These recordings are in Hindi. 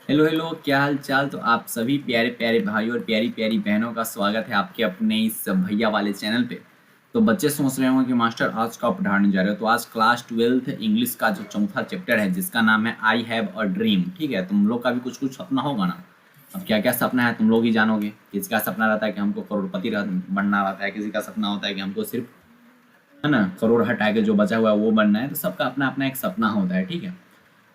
हेलो हेलो, क्या हाल चाल। तो आप सभी प्यारे प्यारे भाइयों और प्यारी प्यारी बहनों का स्वागत है आपके अपने इस भैया वाले चैनल पे। तो बच्चे सोच रहे होंगे कि मास्टर आज का पढ़ाने जा रहे हो। तो आज क्लास 12th इंग्लिश का जो चौथा चैप्टर है जिसका नाम है आई हैव अ ड्रीम। ठीक है, तुम लोग का भी कुछ कुछ सपना होगा ना। अब क्या क्या सपना है तुम लोग ही जानोगे। किसी का सपना रहता है कि हमको करोड़पति बनना रहता है, किसी का सपना होता है कि हमको सिर्फ है ना करोड़ हटा के जो बचा हुआ है वो बनना है। तो सबका अपना अपना एक सपना होता है, ठीक है।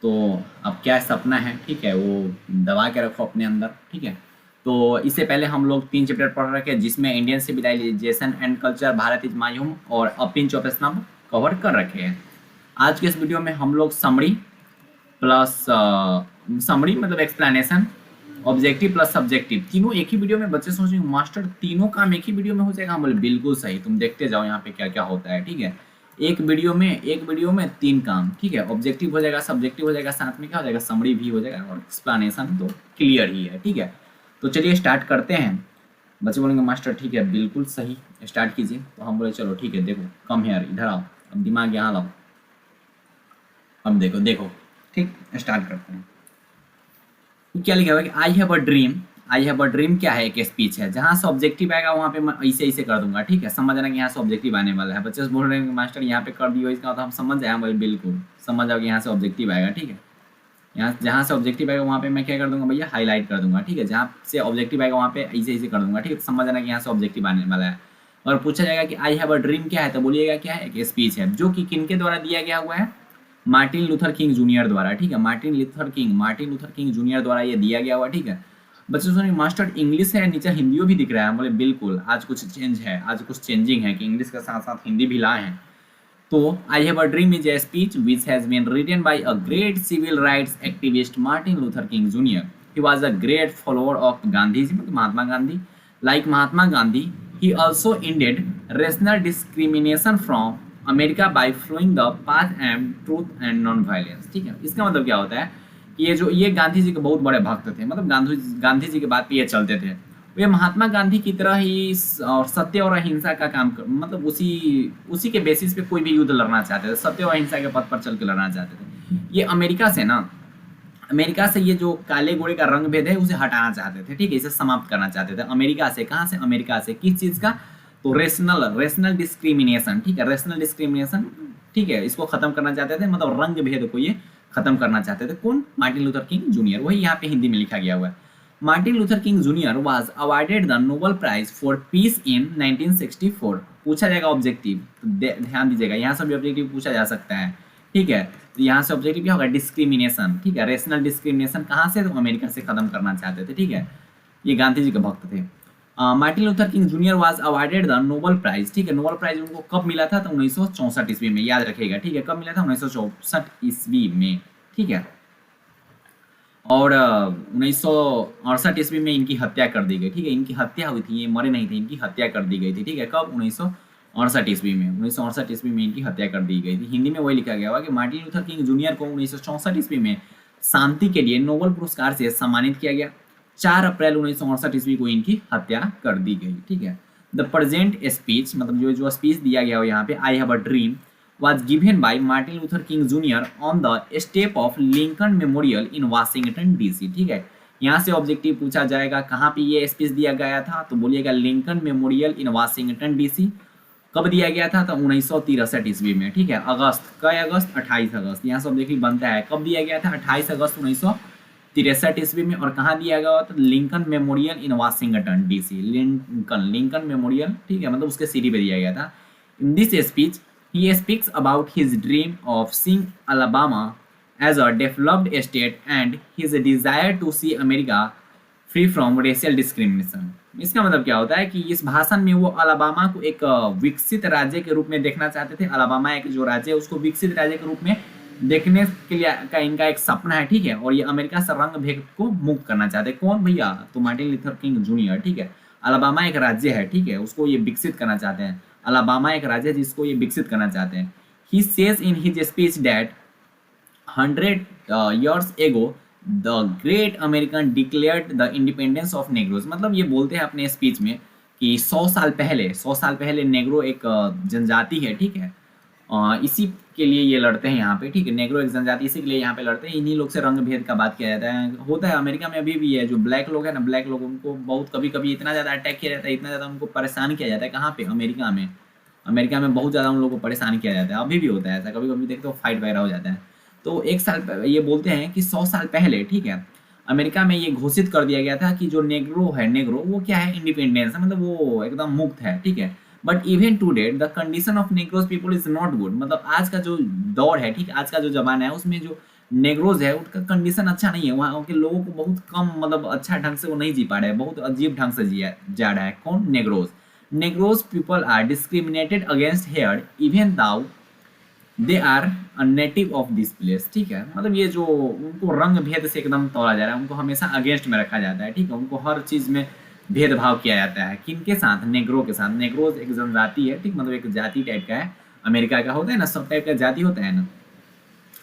तो अब क्या सपना है, ठीक है, वो दबा के रखो अपने अंदर, ठीक है। तो इससे पहले हम लोग 3 चैप्टर पढ़ रखे हैं जिसमें Indian civilisation and culture, Bharat is my home और a pinch of snuff cover कर रखे हैं। आज के इस वीडियो में हम लोग समरी प्लस समरी मतलब एक्सप्लेनेशन, ऑब्जेक्टिव प्लस सब्जेक्टिव, तीनों एक ही वीडियो में। बच्चे सोच रहे हैं मास्टर तीनों काम एक ही वीडियो में हो जाएगा। हम बोले बिल्कुल सही, तुम देखते जाओ यहाँ पे क्या क्या होता है, ठीक है। एक वीडियो में 3 काम, ठीक है। ऑब्जेक्टिव हो जाएगा, सब्जेक्टिव हो जाएगा, साथ में क्या हो जाएगा, समरी भी हो जाएगा और एक्सप्लेनेशन तो क्लियर ही है, ठीक है। तो चलिए स्टार्ट करते हैं। बच्चे बोलेंगे मास्टर ठीक है बिल्कुल सही, स्टार्ट कीजिए। तो हम बोले चलो ठीक है, देखो कम हेयर इधर आओ, अब दिमाग यहाँ लाओ, अब देखो देखो, ठीक, स्टार्ट करते हैं। क्या लिखा हुआ है कि आई have a dream. I have a dream क्या है, एक स्पीच है। जहां से ऑब्जेक्टिव आएगा वहां पे मैं ऐसे ऐसे कर दूंगा, ठीक है। समझ आना कि यहाँ से ऑब्जेक्टिव आने वाला है। बच्चे बोल रहे हैं कि मास्टर यहाँ पे कर दियो, इसका मतलब हम समझ जाए। बोले बिल्कुल समझ जाओ कि यहाँ से ऑब्जेक्टिव आएगा, ठीक है। यहाँ जहाँ से ऑब्जेक्टिव आएगा वहाँ पे मैं क्या कर दूंगा भैया, हाईलाइट कर दूंगा, ठीक है। जहाँ से ऑब्जेक्टिव आएगा वहाँ पे ऐसे ऐसे कर दूंगा, ठीक है। समझ आना कि यहाँ से ऑब्जेक्टिव आने वाला है। और पूछा जाएगा कि आई हैव अ ड्रीम क्या है, तो बोलिएगा क्या है, एक स्पीच है जो कि किनके द्वारा दिया गया हुआ है, मार्टिन लूथर किंग जूनियर द्वारा, ठीक है। मार्टिन लूथर किंग जूनियर द्वारा ये दिया गया हुआ, ठीक है। बच्चों सुनिए मास्टर इंग्लिश है, नीचे हिंदी भी दिख रहा है। बोले बिल्कुल आज कुछ चेंज है, आज कुछ चेंजिंग है कि इंग्लिश के साथ साथ हिंदी भी लाए हैं। तो I have a dream is a speech which has been written by a great civil rights activist Martin Luther King junior. He was a great follower of Gandhi ji, मतलब Mahatma Gandhi. Like Mahatma Gandhi he also ended racial discrimination from America by flowing the path and truth and non violence, ठीक है। इसका मतलब क्या होता है कि ये गांधी जी के बहुत बड़े भक्त थे, मतलब गांधी जी के बात पे ये चलते थे। वे महात्मा गांधी की तरह ही और सत्य और अहिंसा का काम कर, मतलब उसी उसी के बेसिस पे कोई भी युद्ध लड़ना चाहते थे, सत्य और अहिंसा के पथ पर चल के लड़ना चाहते थे। ये अमेरिका से ये जो काले गोरे का रंग भेद है उसे हटाना चाहते थे, ठीक है। इसे समाप्त करना चाहते थे। अमेरिका से, कहाँ से, अमेरिका से। किस चीज का, तो रेशनल डिस्क्रिमिनेशन, ठीक है। रेशनल डिस्क्रिमिनेशन, ठीक है, इसको खत्म करना चाहते थे, मतलब रंग भेद को ये खत्म करना चाहते थे। कौन, मार्टिन लूथर किंग जूनियर। वही यहाँ पे हिंदी में लिखा गया हुआ है। Martin Luther King junior was awarded the Nobel prize for peace in 1964। पूछा जाएगा ऑब्जेक्टिव, तो ध्यान दीजिएगा, यहाँ से भी ऑब्जेक्टिव पूछा जा सकता है, ठीक है। तो यहाँ से ऑब्जेक्टिव क्या होगा, डिस्क्रिमिनेशन, ठीक है। रेशनल डिस्क्रिमिनेशन कहाँ से, तो अमेरिका से खत्म करना चाहते थे, ठीक है। ये गांधी जी के भक्त थे। Martin Luther King junior was awarded the Nobel Prize, ठीक है। नोबेल प्राइज उनको कब मिला था, तो 1964 ईस्वी में, याद रखिएगा, ठीक है। कब मिला था, 1964 ईस्वी में, ठीक है। और 1968 ईस्वी में इनकी हत्या कर दी गई, ठीक है। इनकी हत्या हुई थी, ये मरे नहीं थे, इनकी हत्या कर दी गई थी, ठीक है। कब, 1968 ईस्वी में। 1968 ईस्वी में इनकी हत्या कर दी गई थी। हिंदी में वही लिखा गया हुआ कि मार्टिन लूथर किंग जूनियर को 1964 ईस्वी में शांति के लिए नोबेल पुरस्कार से सम्मानित किया गया। 4 अप्रैल 1968 ईस्वी को इनकी हत्या कर दी गई, ठीक है। द प्रेजेंट स्पीच, मतलब जो स्पीच दिया गया हो यहाँ पे, आई have a dream, was given by Martin Luther King Jr. on the step of Lincoln Memorial in Washington DC, ठीक है। यहाँ से ऑब्जेक्टिव पूछा जाएगा कहाँ पे ये स्पीच दिया गया था, तो बोलिएगा लिंकन मेमोरियल इन वाशिंगटन डीसी। कब दिया गया था, तो 1963 ईस्वी में, ठीक है। अगस्त, कई अगस्त, 28 अगस्त। यहाँ से ऑब्जेक्टिव बनता है, कब दिया गया था, 28 अगस्त 1963 ईस्वी में। और कहाँ दिया गया था, लिंकन मेमोरियल इन वाशिंगटन डीसी। लिंकन मेमोरियल, ठीक है, मतलब उसके सिटी पे दिया गया था। In this speech he speaks about his dream of seeing Alabama as a developed state and his desire to see America free from racial discrimination। इसका मतलब क्या होता है कि इस भाषण में वो अलाबामा को एक विकसित राज्य के रूप में देखना चाहते थे। अलाबामा एक जो राज्य है उसको विकसित राज्य के रूप में देखने के लिए का इनका एक सपना है, ठीक है। और ये अमेरिका से रंग भेद को मुक्त करना चाहते हैं। कौन भैया, तो मार्टिन लूथर किंग जूनियर, ठीक है। अलाबामा एक राज्य है, ठीक है, उसको ये विकसित करना चाहते हैं। अलाबामा एक राज्य है जिसको ये विकसित करना चाहते हैं। He says in his speech that 100 years ago the great American declared the independence of नेग्रोज। मतलब ये बोलते हैं अपने स्पीच में कि 100 साल पहले नेग्रो एक जनजाति है, ठीक है। इसी के लिए ये लड़ते हैं यहाँ पे, ठीक है। नेग्रो एक जनजाति, इसी के लिए यहाँ पे लड़ते हैं। इन्हीं लोग से रंग भेद का बात किया जाता है। होता है अमेरिका में अभी भी है, जो ब्लैक लोग हैं ना, ब्लैक लोग, उनको बहुत कभी कभी इतना ज़्यादा अटैक किया जाता है, इतना ज़्यादा उनको परेशान किया जाता है। कहाँ पे? अमेरिका में। अमेरिका में बहुत ज़्यादा उन लोगों को परेशान किया जाता है, अभी भी होता है ऐसा। कभी कभी देखते हो फाइट वगैरह हो जाता है। तो एक साल ये बोलते हैं कि 100 साल पहले, ठीक है, अमेरिका में ये घोषित कर दिया गया था कि जो नेग्रो है, नेग्रो वो क्या है, इंडिपेंडेंस है, मतलब वो एकदम मुक्त है, ठीक है। But even to date the condition of Negroes people is not good. मतलब आज का जो दौर है, ठीक, आज का जो जमाना है, उसमें जो नेग्रोज है उनका कंडीशन अच्छा नहीं है। वहाँ के लोगों को बहुत कम, मतलब अच्छा ढंग से वो नहीं जी पा रहे हैं, बहुत अजीब ढंग से जिया जा रहा है। कौन? Negroes. Negroes people are discriminated against here even though they are a native of this place, ठीक है। मतलब ये जो उनको रंग भेद से एकदम तोड़ा जा रहा है, उनको हमेशा अगेंस्ट में रखा जाता है, ठीक है। उनको हर चीज़ में भेदभाव किया जाता है। किनके साथ? नेग्रो के साथ। नेग्रोज एक जनजाति है, ठीक, मतलब एक जाति टाइप का है। अमेरिका का होता है ना, सब टाइप का जाति होता है ना,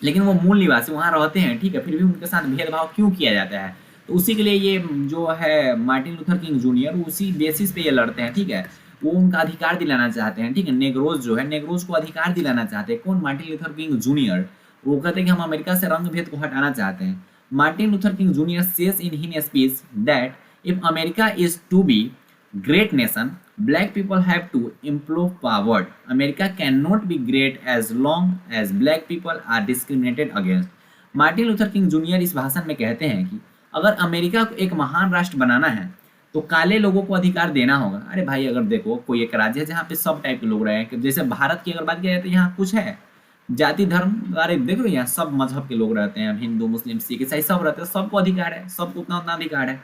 लेकिन वो मूल निवासी वहाँ रहते हैं, ठीक है, फिर भी उनके साथ भेदभाव क्यों किया जाता है? तो उसी के लिए ये जो है मार्टिन लूथर किंग जूनियर, उसी बेसिस पे ये लड़ते हैं, ठीक है। वो उनका अधिकार दिलाना चाहते हैं, ठीक है। नेग्रोज जो है, नेग्रोज को अधिकार दिलाना चाहते हैं। कौन? Martin Luther King junior. वो कहते हैं कि हम अमेरिका से रंग भेद को हटाना चाहते हैं। Martin Luther King junior says in his speech that if America is to be great nation, black people have to improve forward. America cannot be great as long as black people are discriminated against. Martin Luther King junior इस भाषण में कहते हैं कि अगर अमेरिका को एक महान राष्ट्र बनाना है तो काले लोगों को अधिकार देना होगा। अरे भाई, अगर देखो कोई एक राज्य है जहाँ पे सब टाइप के लोग रहे हैं, जैसे भारत की अगर बात किया जाए तो यहाँ कुछ है जाति धर्म, अरे देखो यहाँ सब मजहब के लोग रहते हैं, हिंदू मुस्लिम सिख ईसाई सब रहते हैं, सबको अधिकार है, सबको उतना उतना अधिकार है।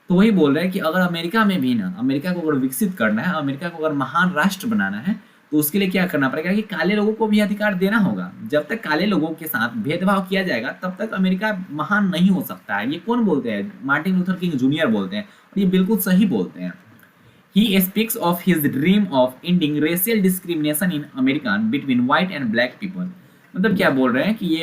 तो वही बोल रहे हैं कि अगर अमेरिका में भी ना, अमेरिका को अगर विकसित करना है, अमेरिका को अगर महान राष्ट्र बनाना है, तो उसके लिए क्या करना पड़ेगा कि काले लोगों को भी अधिकार देना होगा। जब तक काले लोगों के साथ भेदभाव किया जाएगा तब तक अमेरिका महान नहीं हो सकता है। ये कौन बोलते हैं? मार्टिन लूथर किंग जूनियर बोलते हैं, और ये बिल्कुल सही बोलते हैं। He speaks of his dream of ending racial discrimination in America between white and black people. मतलब क्या बोल रहे हैं कि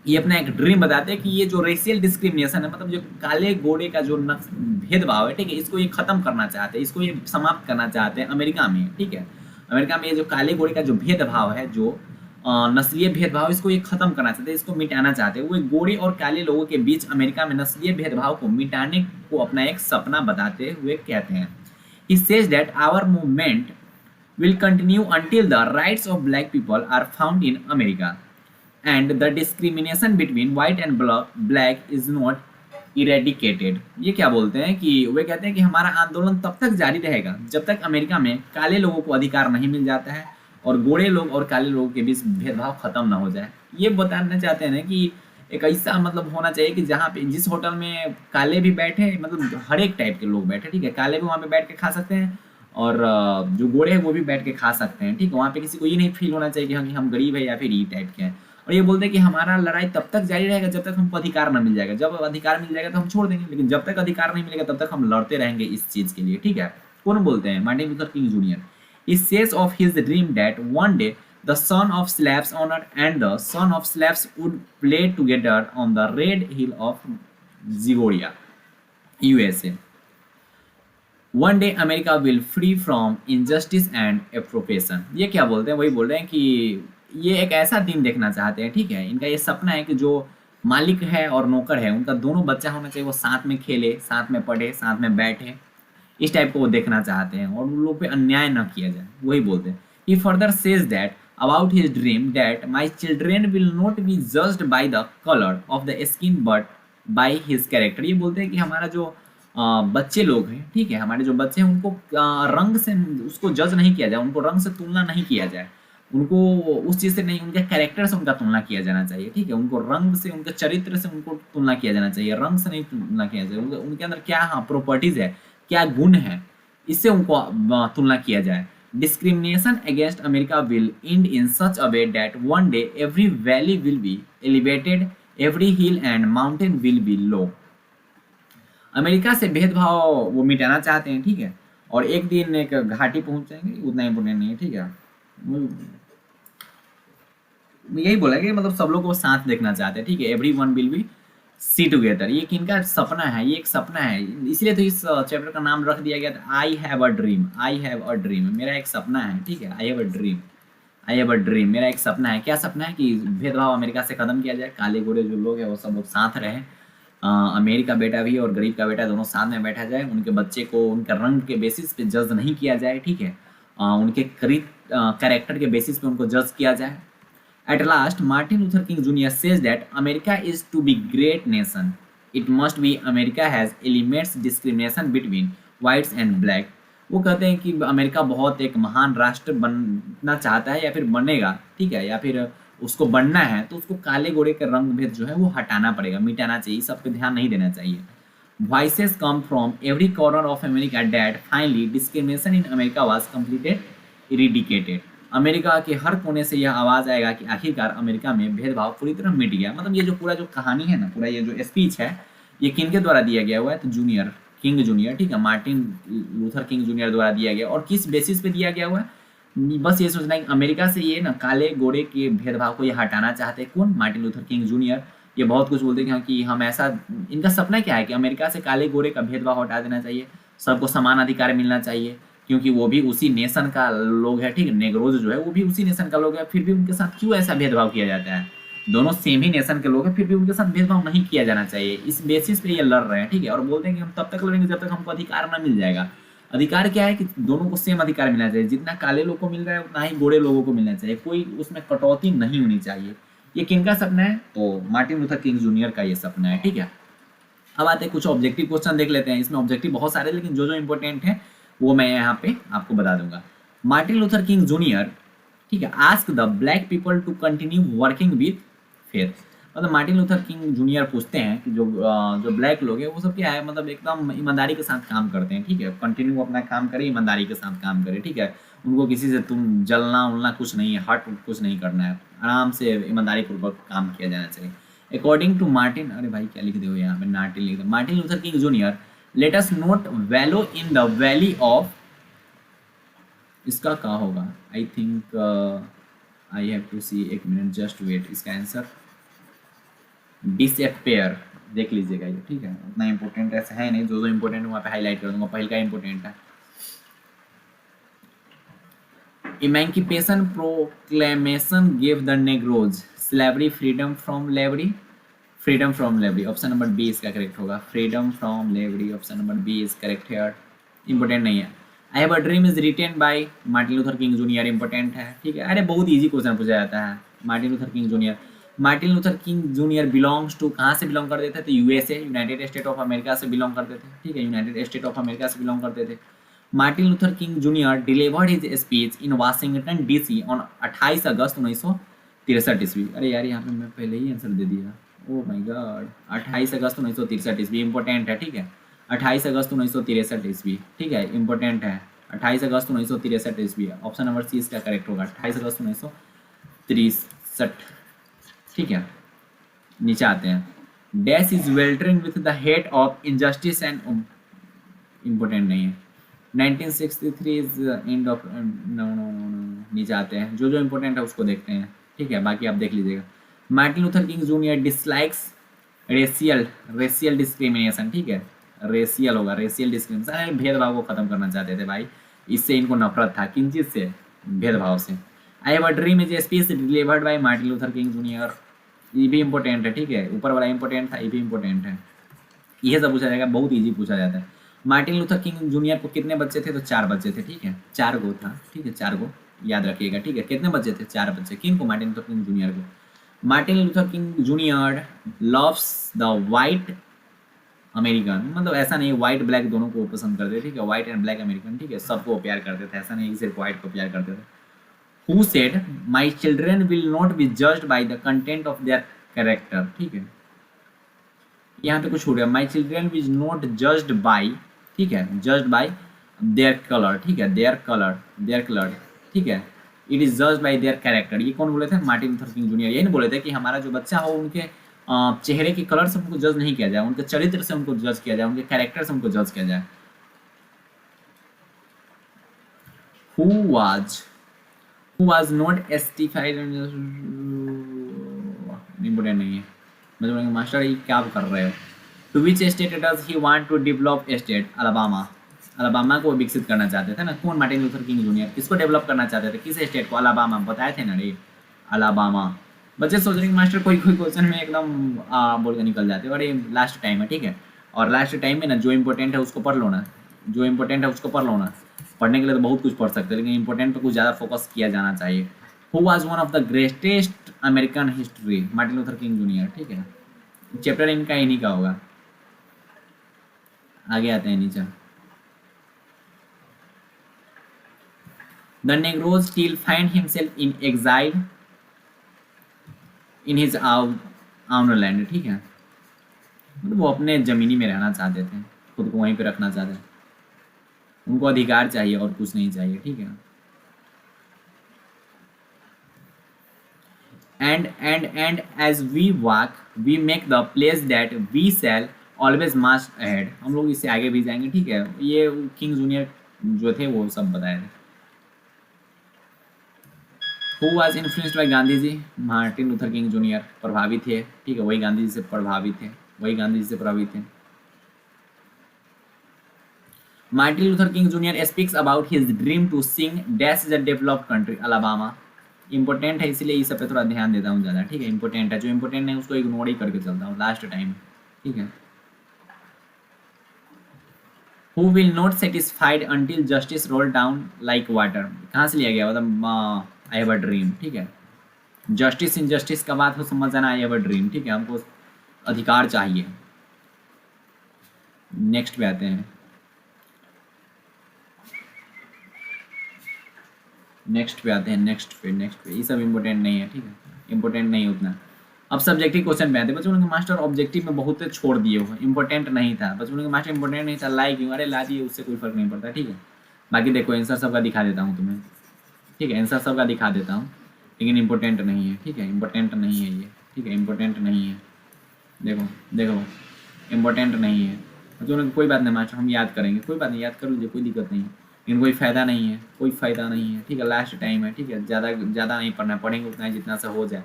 ये अपना एक ड्रीम बताते हैं कि ये जो रेशियल डिस्क्रिमिनेशन है, मतलब जो काले गोरे का जो भेदभाव है, ठीक है, इसको ये खत्म करना चाहते हैं, इसको ये समाप्त करना चाहते हैं अमेरिका में, ठीक है। अमेरिका में ये जो काले गोरे का जो भेदभाव है, जो नस्लीय भेदभाव, इसको ये खत्म करना चाहते हैं, इसको मिटाना चाहते हैं। वो गोरे और काले लोगों के बीच अमेरिका में नस्लीय भेदभाव को मिटाने को अपना एक सपना बताते हुए कहते हैं। He says that our movement will continue until the rights of black people are found in America and the discrimination between white and black is not eradicated। ये क्या बोलते हैं कि वे कहते हैं कि हमारा आंदोलन तब तक जारी रहेगा जब तक अमेरिका में काले लोगों को अधिकार नहीं मिल जाता है और गोरे लोग और काले लोगों के बीच भेदभाव खत्म ना हो जाए। ये बताना चाहते हैं ना कि एक ऐसा मतलब होना चाहिए कि जहाँ पे जिस होटल में काले भी बैठे, मतलब हर एक टाइप के लोग बैठे, ठीक है, काले भी वहाँ पे बैठ के खा सकते हैं और जो गोरे हैं वो भी बैठ के खा सकते हैं, ठीक है। वहाँ पे किसी को ये नहीं फील होना चाहिए कि हाँ कि हम गरीब है या फिर ये टाइप के हैं। और ये बोलते हैं कि हमारा लड़ाई तब तक जारी रहेगा जब तक हमको अधिकार ना मिल जाएगा। जब अधिकार मिल जाएगा तो हम छोड़ देंगे, लेकिन जब तक अधिकार नहीं मिलेगा तब तक हम लड़ते रहेंगे इस चीज के लिए, ठीक है। कौन बोलते हैं? Martin Luther King junior. He says of his dream that one day the son of slaves owner and the son of slaves would play together on the red hill of Zigoria, USA. One day America will free from injustice and oppression। ये क्या बोलते हैं? वही बोल रहे हैं कि ये एक ऐसा दिन देखना चाहते हैं, ठीक है। इनका ये सपना है कि जो मालिक है और नौकर है उनका दोनों बच्चा होना चाहिए, वो साथ में खेले, साथ में पढ़े, साथ में बैठे, इस टाइप को वो देखना चाहते हैं और उन लोग पे अन्याय ना किया जाए, वही बोलते हैं। He further says that about his dream that my children will not be judged by the color of the skin but by his character। ये बोलते हैं कि हमारा जो बच्चे लोग हैं, ठीक है, हमारे जो बच्चे हैं उनको रंग से उसको जज नहीं किया जाए, उनको रंग से तुलना नहीं किया जाए, उनको उस चीज़ से नहीं, उनके कैरेक्टर से उनका तुलना किया जाना चाहिए, ठीक है। उनको रंग से, उनके चरित्र से उनको तुलना किया जाना चाहिए, रंग से नहीं तुलना किया जाए। उनके अंदर क्या प्रॉपर्टीज है, क्या गुण है, इससे उनको तुलना किया जाए। Discrimination against America will and in such a way that one day every valley will be elevated, every hill and mountain will be low. America से भेदभाव वो मिटाना चाहते हैं, ठीक है, और एक दिन एक घाटी पहुंच जाएंगे, उतना इम्पोर्टेंट नहीं है, ठीक है। यही बोला कि मतलब सब लोग को साथ देखना चाहते हैं, ठीक है। Every one will be see together. ये किनका सपना है? ये एक सपना है, इसलिए तो इस चैप्टर का नाम रख दिया गया था आई have a dream. I have a dream, मेरा एक सपना है, ठीक है, I have a dream. I have a dream, मेरा एक सपना है। क्या सपना है? कि भेदभाव अमेरिका से खत्म किया जाए, काले गोरे जो लोग हैं वो सब लोग साथ रहें, अमीर का बेटा भी और गरीब का बेटा दोनों साथ में बैठा जाए, उनके बच्चे को उनके रंग के बेसिस पे जज नहीं किया जाए, ठीक है, उनके करीब कैरेक्टर के बेसिस पे उनको जज किया जाए। At last, Martin Luther King Jr. says that America is to be great nation. It must be America has eliminates discrimination between whites and black. वो कहते हैं कि अमेरिका बहुत एक महान राष्ट्र बनना चाहता है या फिर बनेगा, ठीक है, या फिर उसको बनना है तो उसको काले गोरे के रंग भेद जो है वो हटाना पड़ेगा, मिटाना चाहिए, सब पे ध्यान नहीं देना चाहिए। Voices come from every corner of America that finally discrimination in America was completed, eradicated. America के हर कोने से यह आवाज आएगा कि आखिरकार अमेरिका में भेदभाव पूरी तरह मिट गया। मतलब ये जो पूरा जो कहानी है ना, पूरा ये जो स्पीच है, ये किन के द्वारा दिया गया हुआ है? तो जूनियर किंग जूनियर, ठीक है, मार्टिन लूथर किंग जूनियर द्वारा दिया गया। और किस बेसिस पे दिया गया हुआ है? बस ये सोचना है कि अमेरिका से ये ना काले गोरे के भेदभाव को ये हटाना चाहते हैं। कौन? Martin Luther King junior. ये बहुत कुछ बोलते हैं कि हम ऐसा, इनका सपना क्या है कि अमेरिका से काले गोरे का भेदभाव हटा देना चाहिए, सबको समान अधिकार मिलना चाहिए, क्योंकि वो भी उसी नेशन का लोग है, ठीक है, नेग्रोज जो है वो भी उसी नेशन का लोग है, फिर भी उनके साथ क्यों ऐसा भेदभाव किया जाता है? दोनों सेम ही नेशन के लोग हैं, फिर भी उनके साथ भेदभाव नहीं किया जाना चाहिए। इस बेसिस पे ये लड़ रहे हैं, ठीक है, और बोलते हैं कि हम तब तक लड़ेंगे जब तक हमको अधिकार ना मिल जाएगा। अधिकार क्या है? कि दोनों को सेम अधिकार मिलना चाहिए, जितना काले लोगों को मिल रहा है उतना ही गोरे लोगों को मिलना चाहिए, कोई उसमें कटौती नहीं होनी चाहिए। ये किनका सपना है? तो मार्टिन लूथर किंग जूनियर का ये सपना है, ठीक है। अब आते हैं कुछ ऑब्जेक्टिव क्वेश्चन देख लेते हैं। इसमें ऑब्जेक्टिव बहुत सारे, लेकिन जो जो इंपॉर्टेंट है वो मैं यहाँ पे आपको बता दूंगा। मार्टिन लूथर किंग जूनियर, ठीक है, ask the black people to continue working with faith. मतलब मार्टिन लूथर किंग जूनियर पूछते हैं कि जो ब्लैक लोग हैं वो सब क्या है, मतलब एकदम ईमानदारी के साथ काम करते हैं, ठीक है, कंटिन्यू अपना काम करें, ईमानदारी के साथ काम करें, ठीक है, उनको किसी से तुम जलना उलना कुछ नहीं है, हट कुछ नहीं करना है, आराम से ईमानदारी पूर्वक काम किया जाना चाहिए। अकॉर्डिंग टू मार्टिन, अरे भाई क्या लिख दे हो यहाँ पे, नार्टिन लिख दे, Martin Luther King junior let us not wallow in the valley of, इसका क्या होगा? I think I have to see, एक मिनट जस्ट वेट, इसका आंसर डिसअपेयर, देख लीजिएगा ये, ठीक है, उतना इंपॉर्टेंट ऐसा है नहीं, जो इंपॉर्टेंट वहाँ पे हाईलाइट कर दूंगा। पहले का इंपॉर्टेंट है emancipation proclamation give the Negroes slavery freedom from slavery, freedom from slavery, option number B इसका करेक्ट होगा, freedom from slavery, option number B is correct here, important नहीं है। I have a dream is written by Martin Luther King Junior, important है, ठीक है, अरे बहुत इजी क्वेश्चन पूछा जाता है। Martin Luther King Junior, Martin Luther King Junior belongs to, कहाँ से बिलोंग करते थे? तो USA, United State of America से बिलोंग करते थे, ठीक है, यूनाइटेड स्टेट ऑफ अमेरिका से बिलोंग करते थे। Martin Luther King Junior delivered his speech in Washington DC on 28 August 1963 ईस्वी। अरे यार यहाँ पे मैं पहले ही आंसर दे दिया, ओ माय गॉड, 28 अगस्त 1963 ईस्वी, इंपॉर्टेंट है, ठीक है, 28 अगस्त 1963 ईस्वी, ठीक है, इंपॉर्टेंट है, 28 अगस्त 1963 ईस्वी, ऑप्शन नंबर सी इसका करेक्ट होगा, 28 अगस्त 1963, ठीक है। नीचे आते हैं, dash is weltering with the heat of injustice and, important नहीं है, 1963 is end of, no no no, नीचे आते हैं, जो जो इंपॉर्टेंट है उसको देखते हैं, ठीक है, बाकी आप देख लीजिएगा। Martin Luther King junior dislikes racial discrimination, ठीक है, रेशियल होगा, रेशियल डिस्क्रिमिनेशन, भेदभाव को खत्म करना चाहते थे भाई, इससे इनको नफरत था, किन चीज से? भेदभाव से। आई have a dream is a speech delivered by Martin Luther King junior, ये भी इंपॉर्टेंट है, ठीक है, ऊपर वाला इंपॉर्टेंट था, ये भी इंपॉर्टेंट है, ये सब पूछा जाएगा, बहुत इजी पूछा जाता है। मार्टिन लूथर किंग जूनियर को कितने बच्चे थे? तो 4 बच्चे थे, ठीक है, 4 गो था, ठीक है, 4 गो याद रखिएगा, ठीक है, कितने बच्चे थे? 4 बच्चे। किन को? मार्टिन लूथर किंग जूनियर को। Martin Luther King junior loves the white American, मतलब ऐसा नहीं व्हाइट ब्लैक दोनों को पसंद करते थे, ठीक है, व्हाइट एंड ब्लैक अमेरिकन, ठीक है, सबको प्यार करते थे, ऐसा नहीं सिर्फ व्हाइट को प्यार करते थे। Who said my children will not be judged by the content of their character, ठीक है, यहाँ पे कुछ हो गया, my children will not judged by, ठीक है, जज्ड बाई देयर कलर, ठीक है, देयर कलर, ठीक है, it is judged by their character. ये कौन बोले थे? Martin Luther King junior. यही नहीं बोले थे कि हमारा जो बच्चा हो उनके चेहरे के कलर से उनको जज नहीं किया जाए, उनके चरित्र से उनको जज किया जाए, उनके कैरेक्टर से उनको जज किया जाए। who was not testified, important नहीं है, मैं बोलेंगे मास्टर ये क्या कर रहे हो? To which state does he want to develop state? Alabama, Alabama को विकसित करना चाहते थे ना। कौन? Martin Luther King Junior. किसको डेवलप करना चाहते थे? किस स्टेट को? अलाबामा। बताए थे ना रे, अलाबामा। बच्चे सोच रहे हैं मास्टर कोई कोई क्वेश्चन में एकदम बोल के निकल जाते हैं, और ये लास्ट टाइम है, ठीक है। और लास्ट टाइम में ना जो इंपॉर्टेंट है उसको पढ़ लो ना, जो इंपॉर्टेंट है उसको पढ़ लो ना। पढ़ने के लिए तो बहुत कुछ पढ़ सकते हैं, लेकिन इंपॉर्टेंट पे कुछ ज़्यादा फोकस किया जाना चाहिए। Who was one of the greatest American history? Martin Luther King Junior, ठीक है। चैप्टर इनका इन्हीं का होगा। आगे आते हैं नीचे। The नेग्रोज still find himself in exile in his owner land, ठीक है। मतलब वो अपने ज़मीनी में रहना चाहते थे, खुद को वहीं पे रखना चाहते थे। उनको अधिकार चाहिए और कुछ नहीं चाहिए, ठीक है। And as we walk we make the place that we shall always march ahead. हम लोग इससे आगे भी जाएंगे, ठीक है। ये किंग जूनियर जो थे वो सब बताए थे। Who was influenced by Gandhi ji? Martin Luther King Junior प्रभावित थे, ठीक है। वही गांधी जी से प्रभावित थे, वही गांधी जी से प्रभावित थे। Martin Luther King Junior speaks about his dream to sing dash the developed country Alabama. Important है, इसलिए इस सब पे थोड़ा ध्यान देता हूँ ज़्यादा, ठीक है। इंपॉर्टेंट है, जो इंपॉर्टेंट है उसको इग्नोर ही करके चलता हूँ लास्ट टाइम, ठीक है। Who will not satisfied until justice roll down like water. कहाँ से लिया गया? मतलब आई हैव अ ड्रीम, ठीक है। जस्टिस इनजस्टिस का बात हो समझ जाना, आई हैव अ ड्रीम, ठीक है। हमको अधिकार चाहिए। नेक्स्ट पे आते हैं। नेक्स्ट पे ये सब इंपॉर्टेंट नहीं है, ठीक है। इंपॉर्टेंट नहीं उतना। अब सब्जेक्टिव क्वेश्चन पे आते हैं। बच्चों के मास्टर ऑब्जेक्टिव में बहुत छोड़ दिए हो, इंपॉर्टेंट नहीं था। बच्चों के मास्टर इंपॉर्टेंट नहीं था, लाई क्यों? अरे ला दिए, उससे कोई फर्क नहीं पड़ता, ठीक है। बाकी देखो आंसर सबका दिखा देता हूँ तुम्हें, ठीक है। आंसर सबका दिखा देता हूँ, लेकिन इंपॉर्टेंट नहीं है, ठीक है। इंपॉर्टेंट नहीं है ये, ठीक है। इंपॉर्टेंट नहीं है, देखो देखो, इंपॉर्टेंट नहीं है। बच्चों कोई बात नहीं मास्टर, हम याद करेंगे, कोई बात नहीं, याद कर लीजिए, कोई दिक्कत नहीं है। लेकिन कोई फ़ायदा नहीं है, कोई फ़ायदा नहीं है, ठीक है। लास्ट टाइम है, ठीक है। ज़्यादा नहीं पढ़ना, पढ़ेंगे उतना ही जितना से हो जाए।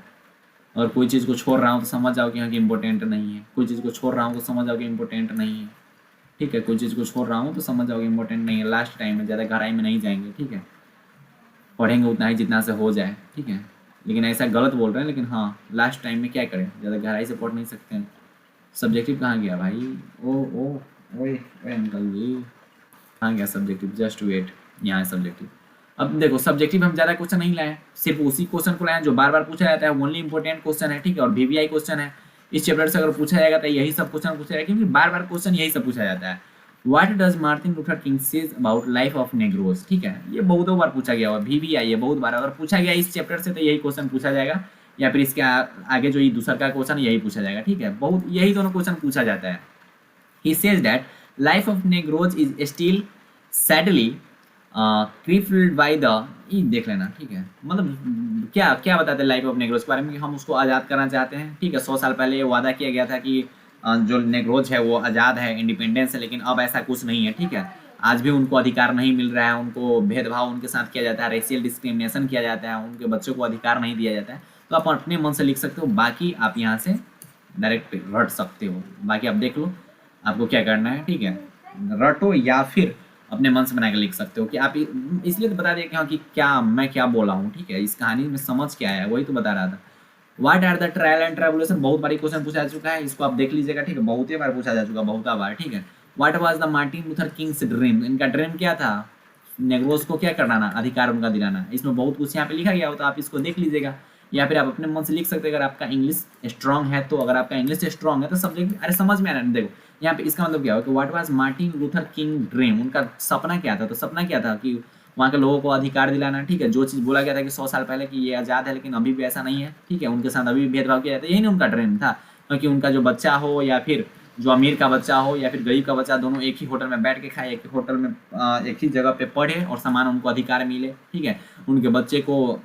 और कोई चीज़ को छोड़ रहा हूँ तो समझ जाओ कि हाँ कि इम्पोर्टेंट नहीं है। कोई चीज़ को छोड़ रहा हूँ तो समझ जाओ कि इम्पोर्टेंट नहीं है, ठीक है। कोई चीज़ को छोड़ रहा हूँ तो समझ जाओ कि इम्पोर्टेंट नहीं है। लास्ट टाइम में ज़्यादा गहराई में नहीं जाएंगे, ठीक है। पढ़ेंगे उतना ही जितना से हो जाए, ठीक है। लेकिन ऐसा गलत बोल रहे हैं, लेकिन हाँ लास्ट टाइम में क्या करें, ज़्यादा गहराई से पढ़ नहीं सकते हैं। सब्जेक्टिव कहाँ गया भाई? ओए अंकल जी, कहाँ गया सब्जेक्टिव? जस्ट वेट, यहाँ है सब्जेक्टिव। अब देखो सब्जेक्टिव हम ज़्यादा क्वेश्चन नहीं लाए, सिर्फ उसी क्वेश्चन को लाए जो बार बार पूछा जाता है, ओनली इंपॉर्टेंट क्वेश्चन है, ठीक है। और वीवीआई क्वेश्चन है। इस चैप्टर से अगर पूछा जाएगा तो यही सब क्वेश्चन पूछा जाएगा, क्योंकि बार बार क्वेश्चन यही सब पूछा जाता है। What does Martin Luther king says about life of नेग्रोज, ठीक है। ये बहुत बार पूछा गया हुआ, वीवीआई है, बहुत बार अगर पूछा गया इस चैप्टर से तो यही क्वेश्चन पूछा जाएगा, या फिर इसके आगे जो ये दूसरा का क्वेश्चन यही पूछा जाएगा, ठीक है। बहुत यही दोनों क्वेश्चन पूछा जाता है। He says that life of Negroes is still sadly crippled by the, ये देख लेना, ठीक है। मतलब क्या क्या बताते हैं लाइफ ऑफ नेग्रोज के बारे में कि हम उसको आज़ाद करना चाहते हैं, ठीक है। 100 साल पहले ये वादा किया गया था कि जो नेग्रोज है वो आज़ाद है, इंडिपेंडेंस है, लेकिन अब ऐसा कुछ नहीं है, ठीक है। आज भी उनको अधिकार नहीं मिल रहा है, उनको भेदभाव उनके साथ किया जाता है, रेशियल डिस्क्रिमिनेशन किया जाता है, उनके बच्चों को अधिकार नहीं दिया जाता है। तो आप अपने मन से लिख सकते हो, बाकी आप यहाँ से डायरेक्ट रट सकते हो। बाकी आप देख लो आपको क्या करना है, ठीक है। रटो या फिर अपने मन से बना के लिख सकते हो कि आप इसलिए तो बता दिया कि हाँ कि क्या मैं क्या बोला हूँ, ठीक है। इस कहानी में समझ क्या है वही तो बता रहा था। What are the trial and tribulation, बहुत बारी क्वेश्चन पूछा जा चुका है, इसको आप देख लीजिएगा, ठीक है। बहुत ही बार पूछा जा चुका, बहुत बार, ठीक है। What was the Martin Luther Kings dream, इनका ड्रीम क्या था? नेग्रोज को क्या कराना, अधिकार उनका दिलाना। इसमें बहुत कुछ यहाँ पे लिखा गया हो, तो आप इसको देख लीजिएगा, या फिर आप अपने मन से लिख सकते हैं अगर आपका इंग्लिश स्ट्रांग है तो। अगर आपका इंग्लिश स्ट्रांग है तो सब्जेक्ट अरे समझ में आ रहा है। देखो यहाँ पे इसका मतलब क्या हो कि what was Martin Luther king dream, उनका सपना क्या था? तो सपना क्या था कि वहाँ के लोगों को अधिकार दिलाना, ठीक है। जो चीज़ बोला गया था कि 100 साल पहले कि ये आज़ाद है, लेकिन अभी भी ऐसा नहीं है, ठीक है। उनके साथ अभी भी भेदभाव किया जाता है, यही नहीं उनका ड्रीम था। क्योंकि उनका जो बच्चा हो या फिर जो अमीर का बच्चा हो या फिर गरीब का बच्चा, दोनों एक ही होटल में बैठ के खाए, एक ही होटल में एक ही जगह पे पढ़े और समान उनको अधिकार मिले, ठीक है। उनके बच्चे को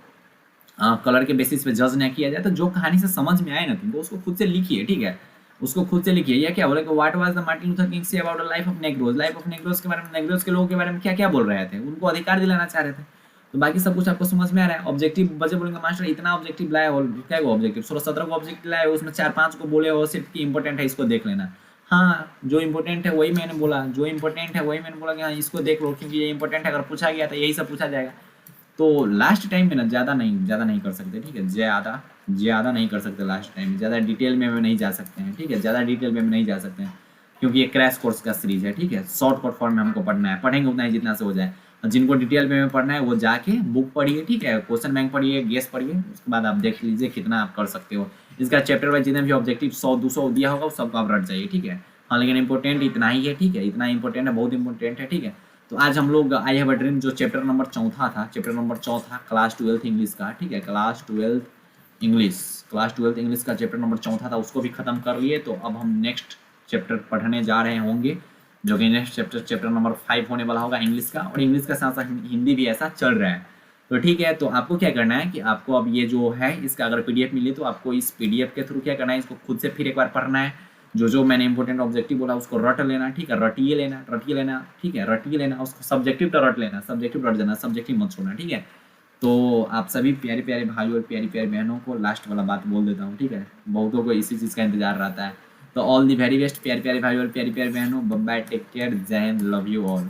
कलर के बेसिस पे जज नहीं किया जाए। तो जो कहानी से समझ में आए ना तुमको उसको खुद से लिखिए, ठीक है। उसको खुद से लिखिए। या क्या बोला कि what was the Martin Luther king say about the life of नेग्रोज, life of नेग्रोज के बारे में, नेग्रोज के लोगों के बारे में क्या क्या बोल रहे थे, उनको अधिकार दिलाना चाह रहे थे। तो बाकी सब कुछ आपको समझ में आ रहा है। ऑब्जेक्टिव बच्चे बोलेंगे मास्टर इतना ऑब्जेक्टिव लाए हो, क्या ऑब्जेक्टिव 16-17 को ऑब्जेक्टिव लाए हो, उसमें 4-5 को बोले हो सिर्फ कि इंपॉर्टेंट है, इसको देख लेना। हाँ, जो इम्पोर्टेंट है वही मैंने बोला, जो इम्पोर्टेंट है वही मैंने बोला कि हाँ इसको देख लो, क्योंकि ये इम्पोर्टेंट है, अगर पूछा गया तो यही सब पूछा जाएगा। तो लास्ट टाइम में ना ज़्यादा नहीं कर सकते, ठीक है, ज़्यादा नहीं कर सकते लास्ट टाइम में, ज़्यादा डिटेल में नहीं जा सकते हैं, ठीक है, ज़्यादा डिटेल में नहीं जा सकते हैं, क्योंकि ये क्रैश कोर्स का सीरीज है, ठीक है, शॉर्टकट फॉर्म में हमको पढ़ना है, पढ़ेंगे उतना ही जितना से हो जाए। और जिनको डिटेल में पढ़ना है वो जाके बुक पढ़िए, ठीक है, क्वेश्चन बैंक पढ़िए, गेस पढ़िए, उसके बाद आप देख लीजिए कितना आप कर सकते हो। इसका चैप्टर वाइज जितने भी ऑब्जेक्टिव 100-200 दिया होगा वो सबको आप रट जाइए, ठीक है। हाँ, लेकिन इंपॉर्टेंट इतना ही है, ठीक है, इतना इंपॉर्टेंट है, बहुत इंपॉर्टेंट है, ठीक है। तो आज हम लोग आई हैव अ ड्रीम जो चैप्टर नंबर चौथा क्लास 12th इंग्लिश का, ठीक है, क्लास 12th इंग्लिश का चैप्टर नंबर चौथा था, उसको भी खत्म कर लिए। तो अब हम नेक्स्ट चैप्टर पढ़ने जा रहे होंगे, जो कि नेक्स्ट चैप्टर नंबर 5 होने वाला होगा इंग्लिश का, और इंग्लिश का साथ साथ हिंदी भी ऐसा चल रहा है। तो ठीक है, तो आपको क्या करना है कि आपको अब ये जो है इसका अगर पीडीएफ मिले तो आपको इस पीडीएफ के थ्रू क्या करना है, इसको खुद से फिर एक बार पढ़ना है, जो मैंने इंपॉर्टेंट ऑब्जेक्टिव बोला उसको रट लेना, ठीक है, रटिए लेना, ठीक है, रटिए लेना, उसको सब्जेक्टिव तो रट लेना, सब्जेक्टिव रट देना, सब्जेक्टिव मत छोड़ना, ठीक है। तो आप सभी प्यारे प्यारे भाइयों और प्यारी प्यारी बहनों को लास्ट वाला बात बोल देता हूँ, ठीक है, बहुतों को इसी चीज़ का इंतजार रहता है। तो ऑल दी वेरी बेस्ट प्यारे प्यारे भाइयों और प्यारी प्यारी बहनों, बाय बाय, टेक केयर, जय हिंद, लव यू ऑल।